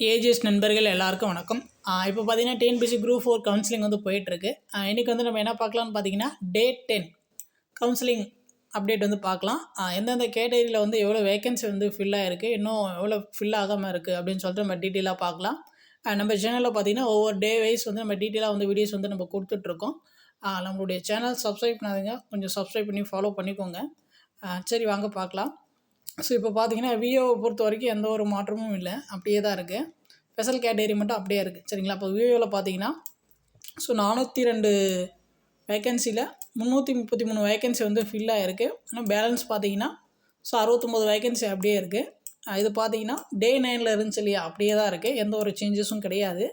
AGS நண்பர்கள் எல்லாருக்கும் வணக்கம். இப்போ பார்த்தீங்கன்னா டிஎன்பிஎஸ்சி குரூப் 4 கவுன்சிலிங் வந்து போயிட்டுருக்கு. இன்றைக்கி வந்து நம்ம என்ன பார்க்கலாம்னு பார்த்தீங்கன்னா டே 10 கவுன்சிலிங் அப்டேட் வந்து பார்க்கலாம். எந்தெந்த கேட்டகரியில் வந்து எவ்வளோ வேகன்சி வந்து ஃபில் ஆகிருக்கு, இன்னும் எவ்வளோ ஃபில் ஆகாமல் இருக்குது அப்படின்னு சொல்லிட்டு நம்ம டீட்டெயிலாக பார்க்கலாம். நம்ம சேனலில் பார்த்தீங்கன்னா ஒவ்வொரு டே வைஸ் வந்து நம்ம டீட்டெயிலாக வந்து வீடியோஸ் வந்து நம்ம கொடுத்துட்ருக்கோம். நம்மளுடைய சேனல் சப்ஸ்கிரைப் பண்ணாதீங்க, கொஞ்சம் சப்ஸ்கிரைப் பண்ணி ஃபாலோ பண்ணிக்கோங்க. சரி வாங்க பார்க்கலாம். ஸோ இப்போ பார்த்தீங்கன்னா விஓவை பொறுத்த வரைக்கும் எந்த ஒரு மாற்றமும் இல்லை, அப்படியே தான் இருக்குது. ஸ்பெஷல் கேட்டகரி மட்டும் அப்படியே இருக்குது. சரிங்களா? இப்போ விஓவில் பார்த்தீங்கன்னா 402 வேக்கன்சியில் 333 வேக்கன்சி வந்து ஃபில் ஆகிருக்கு. ஆனால் பேலன்ஸ் பார்த்தீங்கன்னா 69 வேக்கன்சி அப்படியே இருக்குது. இது பார்த்தீங்கன்னா டே 9 இருந்துச்சு இல்லையா, அப்படியே தான் இருக்குது, எந்த ஒரு சேஞ்சஸும் கிடையாது.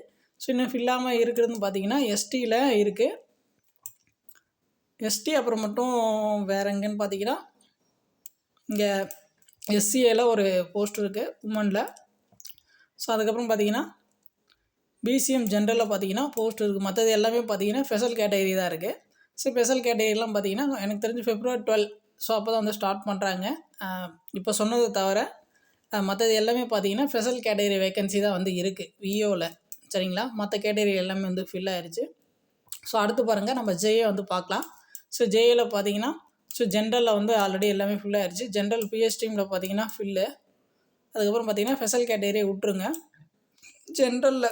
ஸோ இன்னும் ஃபில்லாமல் இருக்கிறதுன்னு பார்த்தீங்கன்னா எஸ்டியில் இருக்குது. எஸ்டி அப்புறம் மட்டும் வேறு எங்கேன்னு பார்த்தீங்கன்னா இங்கே எஸ்சிஏல ஒரு போஸ்ட் இருக்குது உமனில். ஸோ அதுக்கப்புறம் பார்த்தீங்கன்னா பிசிஎம் ஜென்ரலில் பார்த்தீங்கன்னா போஸ்ட் இருக்குது. மற்றது எல்லாமே பார்த்தீங்கன்னா ஸ்பெஷல் கேட்டகரி தான் இருக்குது. ஸோ ஸ்பெஷல் கேட்டகரிலாம் பார்த்தீங்கன்னா எனக்கு தெரிஞ்சு February 12 ஸோ அப்போ தான் வந்து ஸ்டார்ட் பண்ணுறாங்க. இப்போ சொன்னது தவிர மற்றது எல்லாமே பார்த்தீங்கன்னா ஸ்பெஷல் கேட்டகரி வேக்கன்சி தான் வந்து இருக்குது விஓவில். சரிங்களா? மற்ற கேட்டகரி எல்லாமே வந்து ஃபில் ஆயிடுச்சு. ஸோ அடுத்து பாருங்கள், நம்ம ஜேஏ வந்து பார்க்கலாம். ஸோ ஜேஏல பார்த்தீங்கன்னா ஜென்ரலில் வந்து ஆல்ரெடி எல்லாமே ஃபில் ஆயிடுச்சு. ஜென்ரல் பிஎஸ் டீமில் பார்த்தீங்கன்னா ஃபில்லு. அதுக்கப்புறம் பார்த்தீங்கன்னா ஸ்பெஷல் கேட்டகரியை விட்ருங்க. ஜென்ரலில்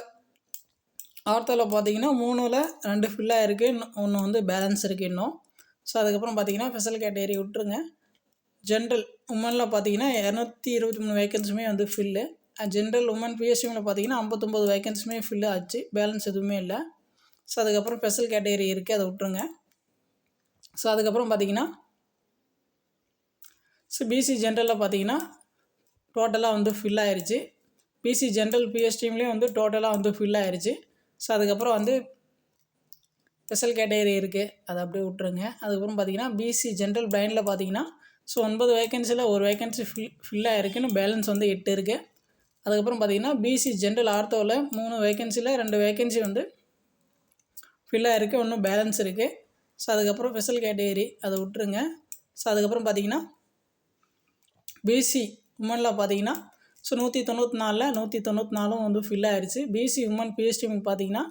ஆர்த்தோவில் பார்த்தீங்கன்னா 3ல் 2 ஃபில் ஆகிருக்கு, ஒன்று வந்து பேலன்ஸ் இருக்குது இன்னும். ஸோ அதுக்கப்புறம் பார்த்தீங்கன்னா ஸ்பெஷல் கேட்டகரி விட்ருங்க. ஜென்ரல் உமனில் பார்த்தீங்கன்னா 223 வேக்கன்ஸுமே வந்து ஃபில்லு. ஜென்ரல் உமன் பிஎஸ்டிமில் பார்த்தீங்கன்னா 59 வேக்கன்ஸுமே ஃபில்லு ஆச்சு, பேலன்ஸ் எதுவுமே இல்லை. ஸோ அதுக்கப்புறம் ஸ்பெஷல் கேட்டகரி இருக்குது, அதை விட்ருங்க. ஸோ அதுக்கப்புறம் பார்த்தீங்கன்னா பிசி ஜென்ரலில் பார்த்தீங்கன்னா டோட்டலாக வந்து ஃபில் ஆயிடுச்சு. பிசி ஜென்ரல் பிஎஸ் டீம்லேயும் வந்து டோட்டலாக வந்து ஃபில் ஆயிடுச்சு. ஸோ அதுக்கப்புறம் வந்து ஸ்பெஷல் கேட்டகரி இருக்குது, அதை அப்படியே விட்ருங்க. அதுக்கப்புறம் பார்த்தீங்கன்னா பிசி ஜென்ரல் பிளைண்டில் பார்த்தீங்கன்னா 9 வேக்கன்சியில் ஒரு வேக்கன்சி ஃபில் ஆகிருக்குன்னு பேலன்ஸ் வந்து 8 இருக்குது. அதுக்கப்புறம் பார்த்தீங்கன்னா பிசி ஜென்ரல் ஆர்த்தோவில் 3 வேக்கன்சியில் 2 வேக்கன்சி வந்து ஃபில் ஆகிருக்கு, ஒன்றும் பேலன்ஸ் இருக்குது. ஸோ அதுக்கப்புறம் ஸ்பெஷல் கேட்டகரி அதை விட்ருங்க. ஸோ அதுக்கப்புறம் பார்த்தீங்கன்னா பிசி உமனில் பார்த்தீங்கன்னா 194ல் 194 வந்து ஃபில் ஆயிடுச்சு. பிசி உமன் பிஎஸ்டிமுக்கு பார்த்தீங்கன்னா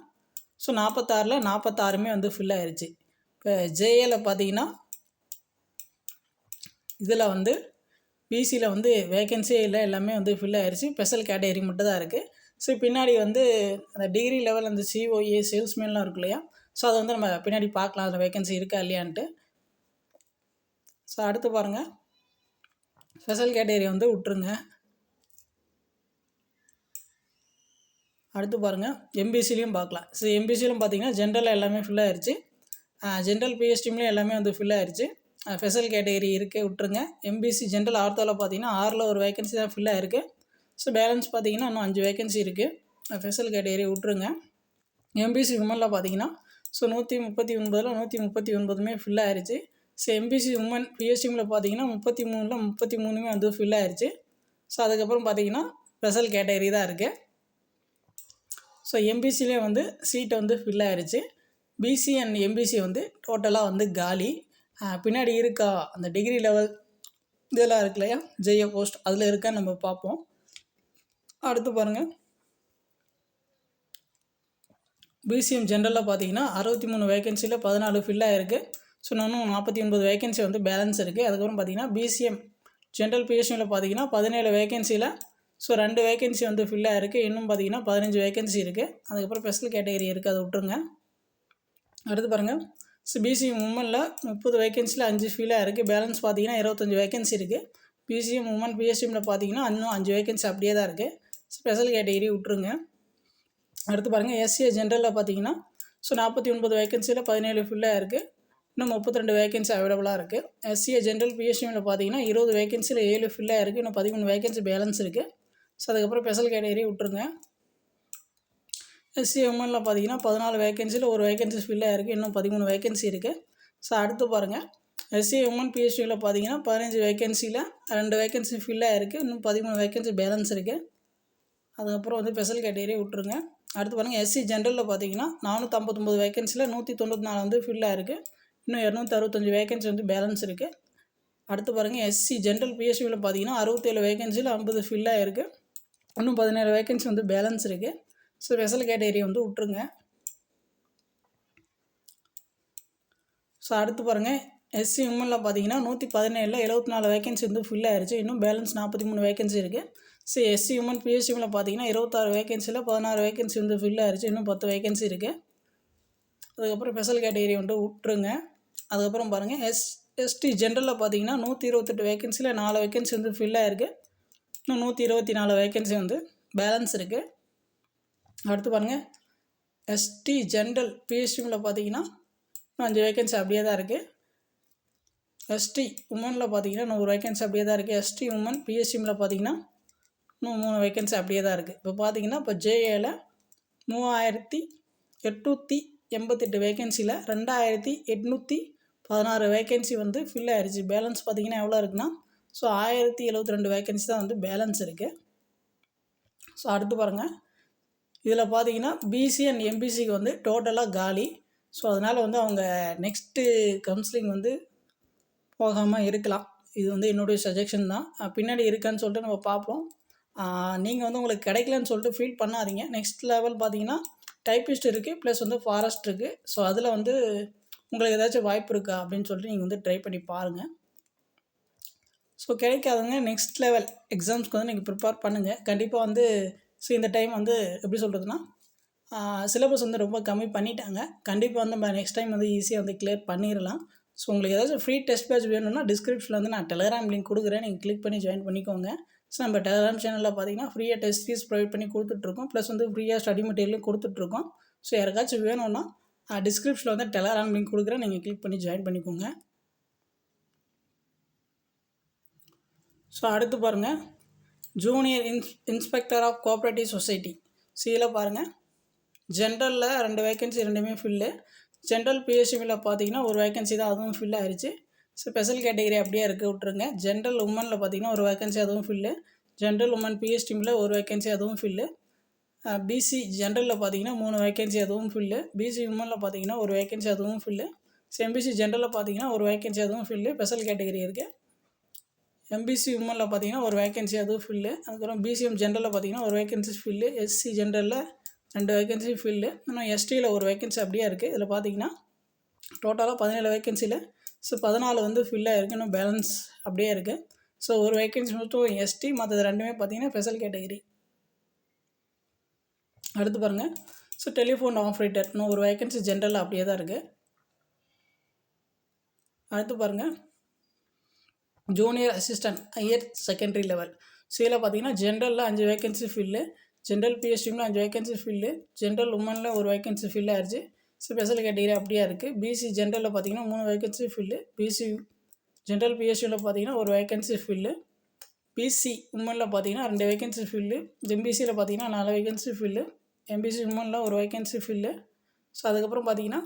46ல் 46மே வந்து ஃபில் ஆயிடுச்சு. இப்போ ஜேஏல பார்த்தீங்கன்னா இதில் வந்து பிசியில் வந்து வேக்கன்சியே இல்லை, எல்லாமே வந்து ஃபில் ஆயிடுச்சு. ஸ்பெஷல் கேட்டகரி மட்டும் தான் இருக்குது. ஸோ பின்னாடி வந்து அந்த டிகிரி லெவல் அந்த சிஓஏ சேல்ஸ்மேன்லாம் இருக்கு இல்லையா, ஸோ அதை வந்து நம்ம பின்னாடி பார்க்கலாம் அதில் வேக்கன்சி இருக்கா இல்லையான்ட்டு. ஸோ அடுத்து பாருங்கள், ஸ்பெஷல் கேட்டகரி வந்து விட்ருங்க. அடுத்து பாருங்கள் எம்பிசிலையும் பார்க்கலாம். ஸோ எம்பிசிலையும் பார்த்தீங்கன்னா ஜென்ரலில் எல்லாமே ஃபில் ஆயிடுச்சு. ஜென்ரல் பிஎஸ்டிம்லேயும் எல்லாமே வந்து ஃபில் ஆயிடுச்சு. ஸ்பெஷல் கேட்டகரி இருக்குது, விட்ருங்க. எம்பிசி ஜென்ரல் ஆர்த்தோவில் பார்த்தீங்கன்னா 6ல் ஒரு வேக்கன்சி தான் ஃபில் ஆயிருக்கு. ஸோ பேலன்ஸ் பார்த்தீங்கன்னா இன்னும் 5 வேக்கன்சி இருக்குது. ஸ்பெஷல் கேட்டகரி விட்ருங்க. எம்பிசி உமனில் பார்த்தீங்கன்னா 139ல் 139மே ஃபில் ஆயிடுச்சு. ஸோ எம்பிசி உமன் பிஎஸ்டிமில் பார்த்தீங்கன்னா 33ல் 33மே வந்து ஃபில் ஆயிடுச்சு. ஸோ அதுக்கப்புறம் பார்த்தீங்கன்னா ஸ்பெஷல் கேட்டகரி தான் இருக்குது. ஸோ எம்பிசிலே வந்து சீட்டை வந்து ஃபில் ஆயிடுச்சு. பிசி அண்ட் எம்பிசி வந்து டோட்டலாக வந்து காலி. பின்னாடி இருக்கா அந்த டிகிரி லெவல் இதெல்லாம் இருக்கு இல்லையா, ஜேஏ போஸ்ட் அதில் இருக்கா நம்ம பார்ப்போம். அடுத்து பாருங்கள், பிசிஎம் ஜென்ரலில் பார்த்தீங்கன்னா 63 வேக்கன்சியில் 14 ஃபில் ஆகிருக்கு. ஸோ இன்னும் 49 வேக்கன்சி வந்து பேலன்ஸ் இருக்குது. அதுக்கப்புறம் பார்த்தீங்கன்னா பிசிஎம் ஜென்ரல் பிஎஸ்டியில் பார்த்தீங்கன்னா 17 வேக்கன்சியில் 2 வேக்கன்சி வந்து ஃபில் ஆகிருக்கு. இன்னும் பார்த்தீங்கன்னா 15 வேக்கன்சி இருக்குது. அதுக்கப்புறம் ஸ்பெஷல் கேட்டகரி இருக்குது, அதை விட்ருங்க. அடுத்து பாருங்கள், பிசி உமனில் 30 வேக்கன்சியில் 5 ஃபில் ஆகிருக்கு. பேலன்ஸ் பார்த்தீங்கன்னா 25 வேக்கன்சி இருக்குது. பிசிஎம் உமன் பிஎஸ்டிமில் பார்த்தீங்கன்னா இன்னும் 5 வேக்கன்சி அப்படியே தான் இருக்குது. ஸ்பெஷல் கேட்டகரி விட்ருங்க. அடுத்து பாருங்கள், எஸ்சிஏ ஜென்ரலில் பார்த்தீங்கன்னா 49 வேக்கன்சியில் 17 ஃபில் ஆகிருக்கு. இன்னும் 32 வேக்கன்சி அவைலபிளாக இருக்குது. எஸ்சிஏ ஜென்ரல் பிஎஸ்டிமில் பார்த்தீங்கன்னா 20 வேக்கன்சியில் 7 ஃபில் ஆகிருக்கு. இன்னும் 13 வேக்கன்சி பேலன்ஸ் இருக்குது. ஸோ அதுக்கப்புறம் ஸ்பெஷல் கேட்டகரி விட்ருங்க. எஸ்சிஏ உமனில் பார்த்தீங்கன்னா 14 வேக்கன்சியில் ஒரு வேக்கன்சி ஃபில் ஆகிருக்கு. இன்னும் 13 வேக்கன்சி இருக்குது. ஸோ அடுத்து பாருங்கள், எஸ்சிஏ உமன் பிஎஸ்டியில் பார்த்தீங்கன்னா 15 வேக்கன்சியில் 2 வேக்கன்சி ஃபில் ஆகிருக்கு. இன்னும் 13 வேக்கன்சி பேலன்ஸ் இருக்குது. அதுக்கப்புறம் வந்து ஸ்பெஷல் கேட்டகரி விட்ருங்க. அடுத்து பாருங்கள், எஸ்சி ஜென்ரலில் பார்த்தீங்கன்னா 459 வேக்கன்சியில் 194 வந்து ஃபில் ஆகிருக்கு. இன்னும் 265 வேக்கன்சி வந்து பேலன்ஸ் இருக்குது. அடுத்து பாருங்கள், எஸ்சி ஜென்ரல் பிஎஸ்டியில் பார்த்தீங்கன்னா 67 வேக்கன்சியில் 50 ஃபில் ஆகிருக்கு. இன்னும் 17 வேக்கன்சி வந்து பேலன்ஸ் இருக்குது. ஸோ ஸ்பெஷல் கேட்டகரி வந்து விட்ருங்க. ஸோ அடுத்து பாருங்கள், எஸ்சி உமனில் பார்த்தீங்கன்னா 117ல் 74 வேக்கன்சி வந்து ஃபில் ஆயிடுச்சு. இன்னும் பேலன்ஸ் 43 வேக்கன்சி இருக்குது. ஸோ எஸ்சி உமன் பிஎஸ்சிமில் பார்த்தீங்கன்னா 26 வேக்கன்சியில் 16 வேக்கன்சி வந்து ஃபில் ஆயிடுச்சு. இன்னும் 10 வேக்கன்சி இருக்குது. அதுக்கப்புறம் ஸ்பெஷல் கேட்டகரி வந்து விட்ருங்க. அதுக்கப்புறம் பாருங்கள், எஸ்டி ஜென்ரலில் பார்த்தீங்கன்னா 128 வேக்கன்சியில் 4 வேக்கன்சி வந்து ஃபில் ஆகிருக்கு. இன்னும் 124 வேக்கன்சி வந்து பேலன்ஸ் இருக்குது. அடுத்து பாருங்கள், எஸ்டி ஜென்ரல் பிஎஸ்டிமில் பார்த்தீங்கன்னா 5 வேக்கன்சி அப்படியே தான் இருக்குது. எஸ்டி உமனில் பார்த்தீங்கன்னா 100 வேக்கன்சி அப்படியே தான் இருக்குது. எஸ்டி உமன் பிஎஸ்டிமில் பார்த்தீங்கன்னா இன்னும் 3 வேக்கன்சி அப்படியே தான் இருக்குது. இப்போ பார்த்தீங்கன்னா இப்போ ஜேஏல 3888 வேக்கன்சியில் 2816 வேக்கன்சி வந்து ஃபில் ஆயிடுச்சு. பேலன்ஸ் பார்த்தீங்கன்னா எவ்வளோ இருக்குன்னா, ஸோ 1072 வேக்கன்சி தான் வந்து பேலன்ஸ் இருக்குது. ஸோ அடுத்து பாருங்கள், இதில் பார்த்தீங்கன்னா பிசி அண்ட் எம்பிசிக்கு வந்து டோட்டலாக காலி. ஸோ அதனால் வந்து அவங்க நெக்ஸ்ட்டு கவுன்சிலிங் வந்து போகாமல் இருக்கலாம். இது வந்து என்னுடைய சஜஷன் தான். பின்னாடி இருக்கான்னு சொல்லிட்டு நம்ம பார்ப்போம். நீங்கள் வந்து உங்களுக்கு கிடைக்கலன்னு சொல்லிட்டு ஃபீல் பண்ணாதீங்க. நெக்ஸ்ட் லெவல் பார்த்தீங்கன்னா டைப்பிஸ்ட் இருக்குது, ப்ளஸ் வந்து ஃபாரஸ்ட் இருக்குது. ஸோ அதில் வந்து உங்களுக்கு ஏதாச்சும் வாய்ப்பு இருக்கா அப்படின்னு சொல்லிட்டு நீங்கள் வந்து ட்ரை பண்ணி பாருங்கள். ஸோ கிடைக்காதவங்க நெக்ஸ்ட் லெவல் எக்ஸாம்ஸ்க்கு வந்து நீங்கள் ப்ரிப்பேர் பண்ணுங்கள். கண்டிப்பாக வந்து இந்த டைம் வந்து எப்படி சொல்கிறதுனா, சிலபஸ் வந்து ரொம்ப கம்மி பண்ணிட்டாங்க. கண்டிப்பாக வந்து நம்ம நெக்ஸ்ட் டைம் வந்து ஈஸியாக வந்து கிளியர் பண்ணிடலாம். ஸோ உங்களுக்கு ஏதாச்சும் ஃப்ரீ டெஸ்ட் பேட்ச் வேணும்னா டிஸ்கிரிப்ஷனில் வந்து நான் டெலகிராம் லிங்க் கொடுக்குறேன். நீங்கள் கிளிக் பண்ணி ஜாயின் பண்ணிக்கோங்க. ஸோ நம்ம டெலகிராம் சேனலில் பார்த்தீங்கன்னா ஃப்ரீயாக டெஸ்ட் ஃபீஸ் ப்ரொவைட் பண்ணி கொடுத்துட்ருக்கோம். ப்ளஸ் வந்து ஃப்ரீயாக ஸ்டடி மெட்டீரியலும் கொடுத்துட்ருக்கோம். ஸோ யாருக்காச்சும் வேணும்னா டிஸ்கிரிப்ஷனில் வந்து டெலகிராம் லிங்க் கொடுக்குறேன். நீங்கள் கிளிக் பண்ணி ஜாயின் பண்ணிக்கோங்க. ஸோ அடுத்து பாருங்கள், junior inspector of cooperative society. So இதில் பாருங்கள், ஜென்ரலில் 2 வேக்கன்சி ரெண்டுமே ஃபில்லு. ஜென்ரல் பிஎஸ்சிமில் பார்த்தீங்கன்னா 1 வேக்கன்சி தான், அதுவும் ஃபில் ஆயிடுச்சு. ஸ்பெஷல் கேட்டகரி அப்படியே இருக்க விட்ருங்க. ஜென்ரல் உமனில் பார்த்தீங்கன்னா 1 வேக்கன்சி, அதுவும் ஃபில்லு. ஜென்ரல் உமன் பிஎஸ்டிமில் 1 வேக்கன்சி, அதுவும் ஃபில்லு. பிசி ஜென்ரலில் பார்த்தீங்கன்னா 3 வேக்கன்சி, அதுவும் ஃபில்லு. பிசி உமனில் பார்த்தீங்கன்னா 1 வேக்கன்சி, அதுவும் ஃபில்லு. எம்பிசி ஜென்ரலில் பார்த்தீங்கன்னா 1 வேக்கன்சி, அதுவும் ஃபில்லு. ஸ்பெஷல் கேட்டகரி இருக்குது. எம்பிசி உமனில் பார்த்தீங்கன்னா 1 வேக்கன்சி, அதுவும் ஃபில்லு. அதுக்கப்புறம் பிசிஎம் ஜென்ரலில் பார்த்தீங்கன்னா 1 வேக்கன்சி ஃபில்லு. எஸ்சி ஜென்ரலில் 2 வேக்கன்சி ஃபில்லு. இன்னும் எஸ்டியில் 1 வேக்கன்சி அப்படியே இருக்குது. இதில் பார்த்தீங்கன்னா டோட்டலாக 17 வேக்கன்சியில் ஸோ 14 வந்து ஃபில்லாக இருக்குது. இன்னும் பேலன்ஸ் அப்படியே இருக்குது. ஸோ 1 வேக்கன்சி மட்டும் எஸ்டி, மற்றது ரெண்டுமே பார்த்தீங்கன்னா ஸ்பெஷல் கேட்டகரி. அடுத்து பாருங்கள், ஸோ டெலிஃபோன் ஆப்ரேட்டர் இன்னும் 1 வேக்கன்சி ஜென்ரலில் அப்படியே தான் இருக்குது. அடுத்து பாருங்கள், junior assistant higher secondary level. So இதில் பார்த்தீங்கன்னா ஜென்ரலில் 5 வேக்கன்சி ஃபில்லு. ஜென்ரல் பிஎஸ்டிமில் 5 வேக்கன்சி ஃபில்லு. ஜென்ரல் உமனில் 1 வேக்கன்சி ஃபில் ஆயிடுச்சு. ஸ்பெஷல் கேட்டகரி அப்படியே இருக்குது. பிசி ஜென்ரலில் பார்த்தீங்கன்னா 3 வேக்கன்சி ஃபில்லு. பிசி ஜென்ரல் பிஎஸ்டியில் பார்த்தீங்கன்னா 1 வேக்கன்சி ஃபில்லு. பிசி உமனில் பார்த்தீங்கன்னா 2 வேக்கன்சி ஃபில்லு. எம்பிசியில் பார்த்தீங்கன்னா 4 வேக்கன்சி ஃபில்லு. எம்பிசி உமனில் 1 வேக்கன்சி ஃபில்லு. ஸோ அதுக்கப்புறம் பார்த்தீங்கன்னா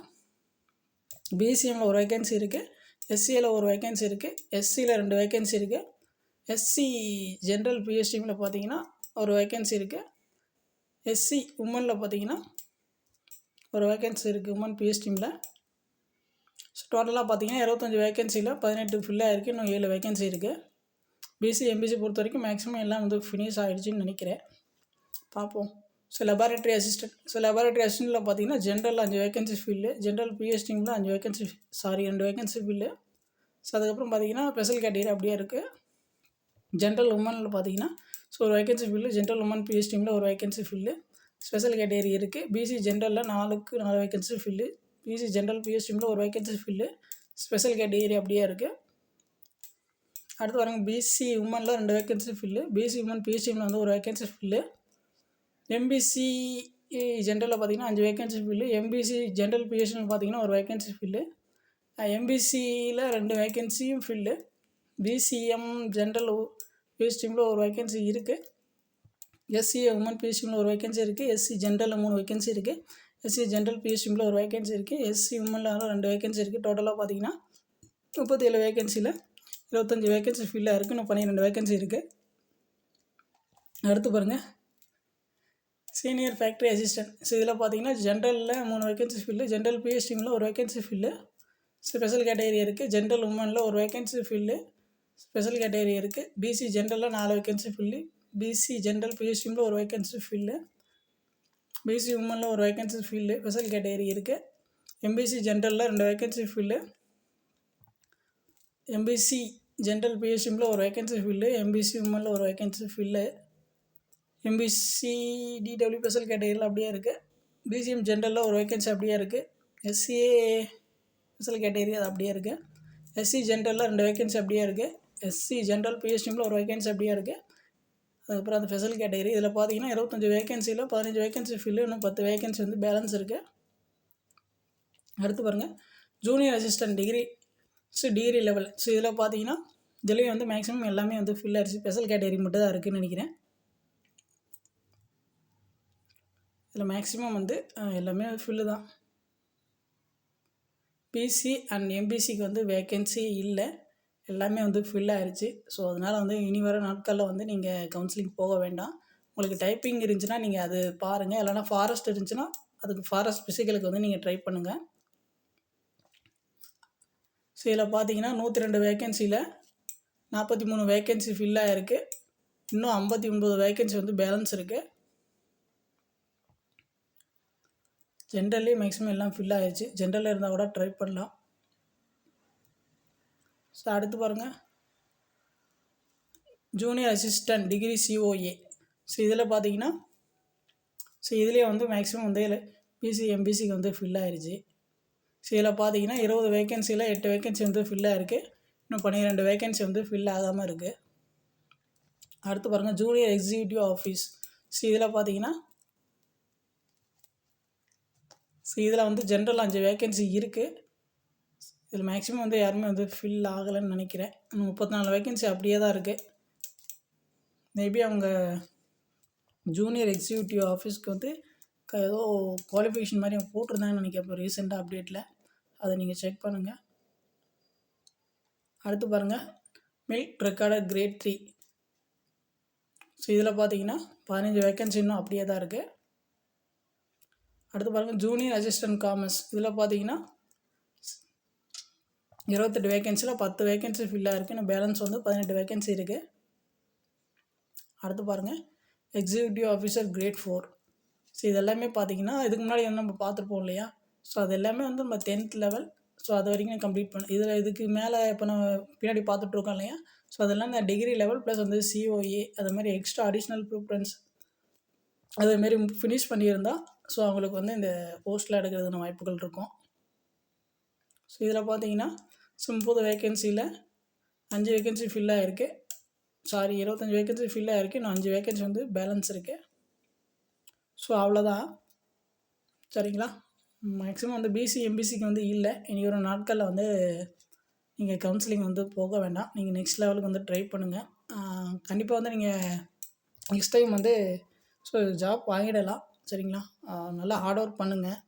பிசிஎம்மில் 1 வேக்கன்சி இருக்குது. எஸ்சியில் 1 வேக்கன்சி இருக்குது. எஸ்சியில் 2 வேக்கன்சி இருக்குது. எஸ்சி ஜென்ரல் பிஎஸ்டிமில் பார்த்தீங்கன்னா 1 வேக்கன்சி இருக்குது. எஸ்சி உமனில் பார்த்தீங்கன்னா 1 வேக்கன்சி இருக்குது உமன் பிஎஸ்டிமில். ஸோ டோட்டலாக பார்த்தீங்கன்னா 25 வேக்கன்சியில் 18 ஃபில்லாக இருக்குது. இன்னும் 7 வேக்கன்சி இருக்குது. பிசி எம்பிசி பொறுத்த வரைக்கும் மேக்ஸிமம் எல்லாம் வந்து ஃபினிஷ் ஆகிடுச்சின்னு நினைக்கிறேன். பார்ப்போம். ஸோ லெபார்ட்டரி அசிஸ்டண்ட்டில் பார்த்தீங்கன்னா ஜென்ரலில் 5 வேக்கன்சி ஃபில்லு. ஜென்ரல் பிஎஸ்டிமில் 5 வேக்கன்சி 2 வேக்கன்சி ஃபில்லு. ஸோ அதுக்கப்புறம் பார்த்தீங்கன்னா ஸ்பெஷல் கேட்டகரி அப்படியே இருக்குது. ஜென்ரல் உமனில் பார்த்தீங்கன்னா so 1 vacancy fill. General woman பிஎஸ்டிமில் 1 வேக்கன்சி ஃபில்லு. ஸ்பெஷல் கேட்டகரி இருக்குது. பிசி ஜென்ரலில் 4 வேக்கன்சி ஃபில்லு. பிசி ஜென்ரல் பிஎஸ்டிமில் 1 வேக்கன்சி ஃபில்லு. ஸ்பெஷல் கேட்டகரி அப்படியே இருக்குது. அடுத்து வரங்க, பிசி உமனில் 2 வேக்கன்சி ஃபில்லு. பிசி உமன் பிஎஸ்டிமில் வந்து 1 வேக்கன்சி ஃபில்லு. எம்பிசி ஜென்ரலில் பார்த்தீங்கன்னா 5 வேக்கன்சி ஃபில்லு. எம்பிசி ஜென்ரல் பிஎஸ்டிமில் பார்த்தீங்கன்னா 1 வேக்கன்சி ஃபில்லு. எம்பிசியில் 2 வேக்கன்சியும் ஃபில்லு. பிசிஎம் ஜென்ரல் பிஎஸ்டிமில் 1 வேக்கன்சி இருக்குது. எஸ்சி உமன் பிஎஸ்டிமில் 1 வேக்கன்சி இருக்குது. எஸ்சி ஜென்ரலில் 3 வேக்கன்சி இருக்குது. எஸ்சி ஜென்ரல் பிஎஸ்டிமில் 1 வேக்கன்சி இருக்குது. எஸ்சி உமனில் 2 வேக்கன்சி இருக்குது. டோட்டலாக பார்த்தீங்கன்னா 37 வேக்கன்சியில் 25 வேக்கன்சி ஃபில்லாக இருக்குது. இன்னும் 12 வேக்கன்சி இருக்குது. அடுத்து பாருங்கள், சீனியர் ஃபேக்ட்ரி அசிஸ்டன்ட். ஸோ இதில் பார்த்தீங்கன்னா ஜென்ரலில் 3 வேக்கன்சி ஃபில்லு. ஜென்ரல் பிஎஸ்டிமில் 1 வேக்கன்சி ஃபில்லு. ஸ்பெஷல் கேட்டகரி இருக்குது. ஜென்ரல் உமனில் 1 வேக்கன்சி ஃபில்லு. ஸ்பெஷல் கேட்டகரி இருக்குது. பிசி ஜென்ரலில் 4 வேக்கன்சி ஃபில்லு. பிசி ஜென்ரல் பிஎஸ்டிஎம்மில் ஒரு வேக்கன்சி ஃபில்லு, பிசி உமனில் ஒரு வேக்கன்சி ஃபில்லு, ஸ்பெஷல் கேட்டகரி இருக்குது. எம்பிசி ஜென்ரலில் 2 வேக்கன்சி ஃபில்லு, எம்பிசி ஜென்ரல் பிஎஸ்டிஎம்மில் ஒரு வேக்கன்சி ஃபில்லு, எம்பிசி உமனில் ஒரு vacancy fill, MBC DW special கேட்டகரியில் அப்படியே இருக்குது. பிசிஎம் ஜென்ரலில் ஒரு வேக்கன்சி அப்படியே இருக்குது. எஸ்சிஏ ஸ்பெஷல் கேட்டகரி அது அப்படியே இருக்குது. எஸ்சி ஜென்ரலில் 2 வேக்கன்சி அப்படியே இருக்குது. எஸ்சி ஜென்ரல் பிஎஸ்டிஎம்மில் ஒரு வேக்கன்சி அப்படியே இருக்குது. அதுக்கப்புறம் அந்த ஸ்பெஷல் கேட்டகரி இதில் பார்த்தீங்கன்னா 25 வேக்கன்சியில் 15 வேக்கன்சி ஃபில்லு, இன்னும் 10 வேக்கன்சி வந்து பேலன்ஸ் இருக்குது. அடுத்து பாருங்கள் junior assistant degree level. So இதில் பார்த்தீங்கன்னா இதுலேயும் வந்து மேக்ஸிமம் எல்லாமே வந்து ஃபில் ஆகிடுச்சு. ஸ்பெஷல் கேட்டகரி மட்டும் தான் இருக்குதுன்னு நினைக்கிறேன். இதில் மேக்ஸிமம் வந்து எல்லாமே ஃபில்லு தான். பிசி அண்ட் எம்பிசிக்கு வந்து வேக்கன்சி இல்லை, எல்லாமே வந்து ஃபில் ஆகிடுச்சு. ஸோ அதனால் வந்து இனி வர நாட்களில் வந்து நீங்கள் கவுன்சிலிங் போக வேண்டாம். உங்களுக்கு டைப்பிங் இருந்துச்சுன்னா நீங்கள் அது பாருங்கள், இல்லைனா ஃபாரஸ்ட் இருந்துச்சுன்னா அதுக்கு ஃபாரஸ்ட் ஃபிசிக்கலுக்கு வந்து நீங்கள் ட்ரை பண்ணுங்கள். ஸோ இதில் பார்த்தீங்கன்னா 102 வேக்கன்சியில் 43 வேக்கன்சி ஃபில் ஆகிருக்கு. இன்னும் 59 வேக்கன்சி வந்து பேலன்ஸ் இருக்குது. ஜென்ரல்லே மேக்ஸிமம் எல்லாம் ஃபில் ஆகிடுச்சு. ஜென்ரலில் இருந்தால் கூட ட்ரை பண்ணலாம். ஸோ அடுத்து பாருங்கள் junior assistant degree COA. So இதில் பார்த்தீங்கன்னா இதுலேயே வந்து மேக்ஸிமம் வந்து பிசி எம்பிசிக்கு வந்து ஃபில் ஆகிடுச்சு. ஸோ இதில் பார்த்தீங்கன்னா 20 வேக்கன்சியில் 8 வேக்கன்சி வந்து ஃபில் ஆகிருக்கு. இன்னும் 12 வேக்கன்சி வந்து ஃபில் ஆகாமல் இருக்குது. அடுத்து பாருங்கள் ஜூனியர் எக்ஸிக்யூட்டிவ் ஆஃபீஸ். ஸோ இதில் பார்த்தீங்கன்னா இதில் வந்து ஜென்ரல் 5 வேக்கன்சி இருக்குது. இதில் மேக்ஸிமம் வந்து யாருமே வந்து ஃபில் ஆகலைன்னு நினைக்கிறேன். 34 வேக்கன்சி அப்படியே தான் இருக்குது. மேபி அவங்க ஜூனியர் எக்ஸிக்யூட்டிவ் ஆஃபீஸ்க்கு வந்து ஏதோ குவாலிஃபிகேஷன் மாதிரி அவங்க போட்டிருந்தாங்கன்னு நினைக்கிறேன் இப்போ ரீசெண்டாக அப்டேட்டில். அதை நீங்கள் செக் பண்ணுங்கள். அடுத்து பாருங்கள் மில்க் ரெக்கார்டர் கிரேட் 3. ஸோ இதில் பார்த்தீங்கன்னா 15 வேக்கன்சி இன்னும் அப்படியே தான் இருக்குது. அடுத்து பாருங்கள் ஜூனியர் அசிஸ்டன்ட் காமர்ஸ். இதில் பார்த்தீங்கன்னா 28 வேக்கன்சியில் 10 வேக்கன்சி ஃபில் ஆகிருக்கு. இன்னும் பேலன்ஸ் வந்து 18 வேக்கன்சி இருக்குது. அடுத்து பாருங்கள் எக்ஸிக்யூட்டிவ் ஆஃபீஸர் கிரேட் 4. ஸோ இதெல்லாமே பார்த்தீங்கன்னா இதுக்கு முன்னாடி வந்து நம்ம பார்த்துருப்போம் இல்லையா. ஸோ அது எல்லாமே வந்து நம்ம 10th லெவல். ஸோ அது வரைக்கும் கம்ப்ளீட் பண்ண இதுக்கு மேலே இப்போ நம்ம பின்னாடி பார்த்துட்ருக்கோம் இல்லையா. ஸோ அதெல்லாம் இந்த டிகிரி லெவல் ப்ளஸ் வந்து சிஓஏ அது மாதிரி எக்ஸ்ட்ரா அடிஷ்னல் ப்ரிஃபரன்ஸ் அதேமாரி ஃபினிஷ் பண்ணியிருந்தால் ஸோ அவங்களுக்கு வந்து இந்த போஸ்ட்டில் எடுக்கிறதுக்கான வாய்ப்புகள் இருக்கும். ஸோ இதில் பார்த்தீங்கன்னா 30 வேக்கன்சியில் 5 வேக்கன்சி ஃபில் ஆகிருக்கு. 25 வேக்கன்சி ஃபில் ஆகிருக்கு. இன்னும் 5 வேக்கன்சி வந்து பேலன்ஸ் இருக்குது. ஸோ அவ்வளோதான் சரிங்களா. மேக்ஸிமம் வந்து பிசி எம்பிசிக்கு வந்து இல்லை. இனி ஒரு நாட்களில் வந்து நீங்கள் கவுன்சிலிங் வந்து போக வேண்டாம். நீங்கள் நெக்ஸ்ட் லெவலுக்கு வந்து ட்ரை பண்ணுங்கள். கண்டிப்பாக வந்து நீங்கள் நெக்ஸ்ட் டைம் வந்து ஸோ ஜாப் வாங்கிடலாம் சரிங்களா. நல்லா ஹார்ட் ஒர்க் பண்ணுங்கள்.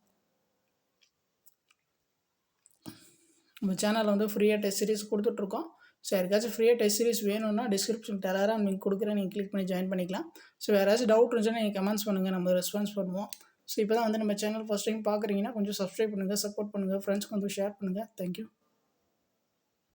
நம்ம சேனலில் வந்து ஃப்ரீயாக டெஸ்ட் சீரிஸ் கொடுத்துட்ருக்கோம். ஸோ யாருக்காச்சும் ஃப்ரீயாக டெஸ்ட் சீரிஸ் வேணும்னா டிஸ்கிரிப்ஷன் டெலகிராம் லிங்க் கொடுக்குறேன், நீங்கள் கிளிக் பண்ணி ஜாயின் பண்ணிக்கலாம். ஸோ வேறு ஏதாச்சும் டவுட் இருந்துச்சுன்னா நீங்கள் கமெண்ட்ஸ் பண்ணுங்கள், நம்ம ரெஸ்பான்ஸ் பண்ணுவோம். ஸோ இப்போ தான் வந்து நம்ம சேனல் ஃபஸ்ட் டைம் பார்க்குறீங்கன்னா கொஞ்சம் சப்ஸ்கிரைப் பண்ணுங்கள், சப்போர்ட் பண்ணுங்கள், ஃப்ரெண்ட்ஸ்க்கு வந்து ஷேர் பண்ணுங்கள். தேங்க்யூ.